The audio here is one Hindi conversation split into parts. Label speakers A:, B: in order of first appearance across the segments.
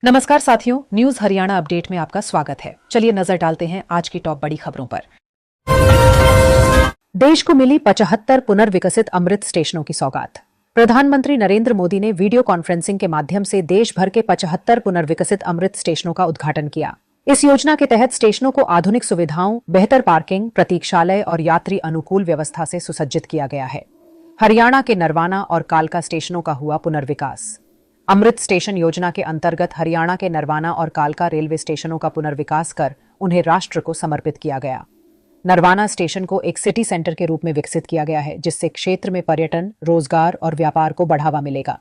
A: नमस्कार साथियों, न्यूज हरियाणा अपडेट में आपका स्वागत है। चलिए नजर डालते हैं आज की टॉप बड़ी खबरों पर। देश को मिली 75 पुनर्विकसित अमृत स्टेशनों की सौगात। प्रधानमंत्री नरेंद्र मोदी ने वीडियो कॉन्फ्रेंसिंग के माध्यम से देश भर के 75 पुनर्विकसित अमृत स्टेशनों का उद्घाटन किया। इस योजना के तहत स्टेशनों को आधुनिक सुविधाओं, बेहतर पार्किंग, प्रतीक्षालय और यात्री अनुकूल व्यवस्था से सुसज्जित किया गया है। हरियाणा के नरवाना और कालका स्टेशनों का हुआ पुनर्विकास। अमृत स्टेशन योजना के अंतर्गत हरियाणा के नरवाना और कालका रेलवे स्टेशनों का पुनर्विकास कर उन्हें राष्ट्र को समर्पित किया गया। नरवाना स्टेशन को एक सिटी सेंटर के रूप में विकसित किया गया है, जिससे क्षेत्र में पर्यटन, रोजगार और व्यापार को बढ़ावा मिलेगा।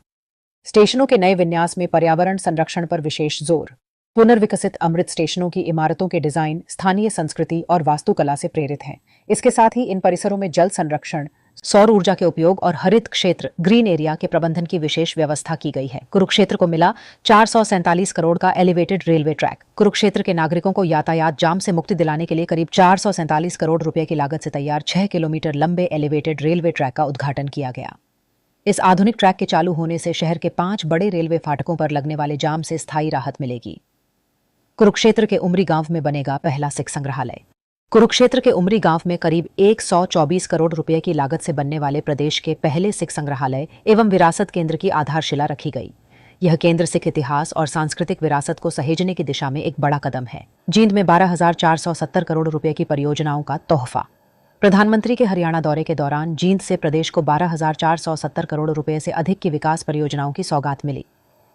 A: स्टेशनों के नए विन्यास में पर्यावरण संरक्षण पर विशेष जोर। पुनर्विकसित अमृत स्टेशनों की इमारतों के डिजाइन स्थानीय संस्कृति और वास्तुकला से प्रेरित हैं। इसके साथ ही इन परिसरों में जल संरक्षण, सौर ऊर्जा के उपयोग और हरित क्षेत्र ग्रीन एरिया के प्रबंधन की विशेष व्यवस्था की गई है। कुरुक्षेत्र को मिला 447 करोड़ का एलिवेटेड रेलवे ट्रैक। कुरुक्षेत्र के नागरिकों को यातायात जाम से मुक्ति दिलाने के लिए करीब 447 करोड़ रुपए की लागत से तैयार 6 किलोमीटर लंबे एलिवेटेड रेलवे ट्रैक का उद्घाटन किया गया। इस आधुनिक ट्रैक के चालू होने से शहर के 5 बड़े रेलवे फाटकों पर लगने वाले जाम से स्थायी राहत मिलेगी। कुरुक्षेत्र के उमरी गांव में बनेगा पहला सिख संग्रहालय। कुरुक्षेत्र के उमरी गांव में करीब 124 करोड़ रुपए की लागत से बनने वाले प्रदेश के पहले सिख संग्रहालय एवं विरासत केंद्र की आधारशिला रखी गई। यह केंद्र सिख इतिहास और सांस्कृतिक विरासत को सहेजने की दिशा में एक बड़ा कदम है। जींद में 12,470 करोड़ रुपए की परियोजनाओं का तोहफा। प्रधानमंत्री के हरियाणा दौरे के दौरान जींद से प्रदेश को 12,470 करोड़ रुपए से अधिक की विकास परियोजनाओं की सौगात मिली।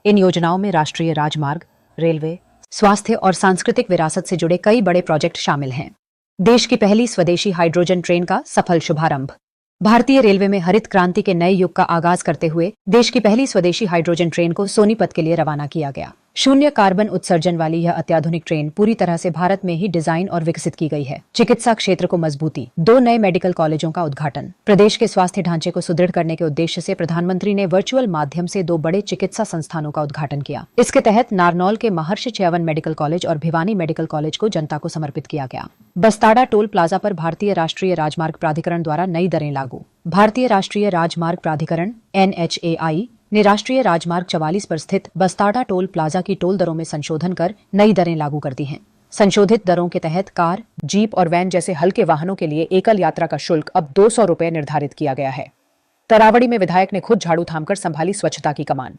A: इन योजनाओं में राष्ट्रीय राजमार्ग, रेलवे, स्वास्थ्य और सांस्कृतिक विरासत से जुड़े कई बड़े प्रोजेक्ट शामिल हैं। देश की पहली स्वदेशी हाइड्रोजन ट्रेन का सफल शुभारंभ। भारतीय रेलवे में हरित क्रांति के नए युग का आगाज करते हुए देश की पहली स्वदेशी हाइड्रोजन ट्रेन को सोनीपत के लिए रवाना किया गया। शून्य कार्बन उत्सर्जन वाली यह अत्याधुनिक ट्रेन पूरी तरह से भारत में ही डिजाइन और विकसित की गई है। चिकित्सा क्षेत्र को मजबूती। 2 नए मेडिकल कॉलेजों का उद्घाटन। प्रदेश के स्वास्थ्य ढांचे को सुदृढ़ करने के उद्देश्य से प्रधानमंत्री ने वर्चुअल माध्यम से 2 बड़े चिकित्सा संस्थानों का उद्घाटन किया। इसके तहत नारनौल के महर्षि च्यवन मेडिकल कॉलेज और भिवानी मेडिकल कॉलेज को जनता को समर्पित किया गया। बस्ताड़ा टोल प्लाजा पर भारतीय राष्ट्रीय राजमार्ग प्राधिकरण द्वारा नई दरें लागू। भारतीय राष्ट्रीय राजमार्ग प्राधिकरण NHAI ने राष्ट्रीय राजमार्ग 44 पर स्थित बस्ताड़ा टोल प्लाजा की टोल दरों में संशोधन कर नई दरें लागू कर दी हैं। संशोधित दरों के तहत कार, जीप और वैन जैसे हल्के वाहनों के लिए एकल यात्रा का शुल्क अब 200 रुपए निर्धारित किया गया है। तरावड़ी में विधायक ने खुद झाड़ू थामकर संभाली स्वच्छता की कमान।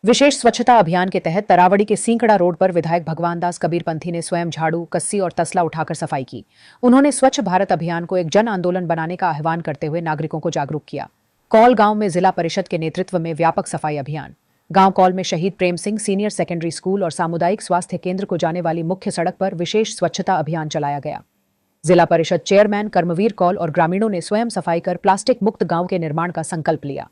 A: विशेष स्वच्छता अभियान के तहत तरावड़ी के सींकड़ा रोड पर विधायक भगवान दास कबीरपंथी ने स्वयं झाड़ू, कस्सी और तसला उठाकर सफाई की। उन्होंने स्वच्छ भारत अभियान को एक जन आंदोलन बनाने का आह्वान करते हुए नागरिकों को जागरूक किया। कौल गांव में जिला परिषद के नेतृत्व में व्यापक सफाई अभियान। गांव कौल में शहीद Prem Singh senior secondary school और सामुदायिक स्वास्थ्य केंद्र को जाने वाली मुख्य सड़क पर विशेष स्वच्छता अभियान चलाया गया। जिला परिषद चेयरमैन कर्मवीर कौल और ग्रामीणों ने स्वयं सफाई कर प्लास्टिक मुक्त गांव के निर्माण का संकल्प लिया।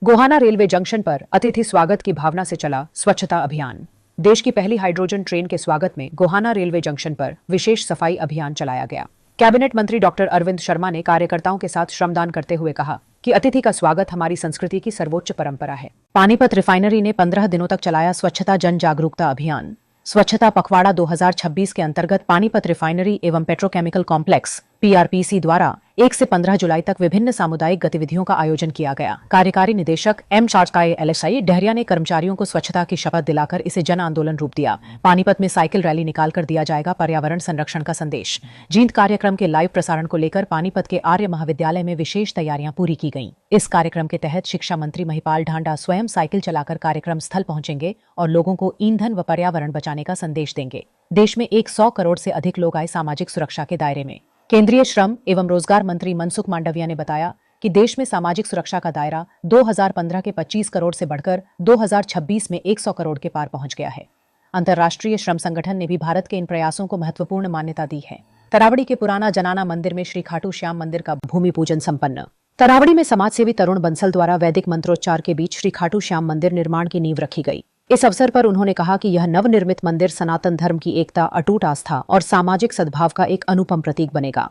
A: गोहाना रेलवे जंक्शन पर अतिथि स्वागत की भावना से चला स्वच्छता अभियान। देश की पहली हाइड्रोजन ट्रेन के स्वागत में गोहाना रेलवे जंक्शन पर विशेष सफाई अभियान चलाया गया। कैबिनेट मंत्री डॉक्टर अरविंद शर्मा ने कार्यकर्ताओं के साथ श्रमदान करते हुए कहा कि अतिथि का स्वागत हमारी संस्कृति की सर्वोच्च परंपरा है। पानीपत रिफाइनरी ने 15 दिनों तक चलाया स्वच्छता जन जागरूकता अभियान। स्वच्छता पखवाड़ा 2026 के अंतर्गत पानीपत रिफाइनरी एवं पेट्रोकेमिकल कॉम्प्लेक्स PRPC द्वारा 1 से 15 जुलाई तक विभिन्न सामुदायिक गतिविधियों का आयोजन किया गया। कार्यकारी निदेशक M चार्जकाय LSI डहरिया ने कर्मचारियों को स्वच्छता की शपथ दिलाकर इसे जन आंदोलन रूप दिया। पानीपत में साइकिल रैली निकालकर दिया जाएगा पर्यावरण संरक्षण का संदेश। जींद कार्यक्रम के लाइव प्रसारण को लेकर पानीपत के आर्य महाविद्यालय में विशेष तैयारियां पूरी की गईं। इस कार्यक्रम के तहत शिक्षा मंत्री महिपाल ढांडा स्वयं साइकिल चलाकर कार्यक्रम स्थल पहुंचेंगे और लोगों को ईंधन व पर्यावरण बचाने का संदेश देंगे। देश में 100 करोड़ से अधिक लोग आए सामाजिक सुरक्षा के दायरे में। केंद्रीय श्रम एवं रोजगार मंत्री मनसुख मांडविया ने बताया कि देश में सामाजिक सुरक्षा का दायरा 2015 के 25 करोड़ से बढ़कर 2026 में 100 करोड़ के पार पहुंच गया है। अंतर्राष्ट्रीय श्रम संगठन ने भी भारत के इन प्रयासों को महत्वपूर्ण मान्यता दी है। तरावड़ी के पुराना जनाना मंदिर में श्री खाटू श्याम मंदिर का भूमि पूजन संपन्न। तरावड़ी में समाजसेवी तरुण बंसल द्वारा वैदिक मंत्रोच्चार के बीच श्री खाटू श्याम मंदिर निर्माण की नींव रखी गई। इस अवसर पर उन्होंने कहा कि यह नवनिर्मित मंदिर सनातन धर्म की एकता, अटूट आस्था और सामाजिक सद्भाव का एक अनुपम प्रतीक बनेगा।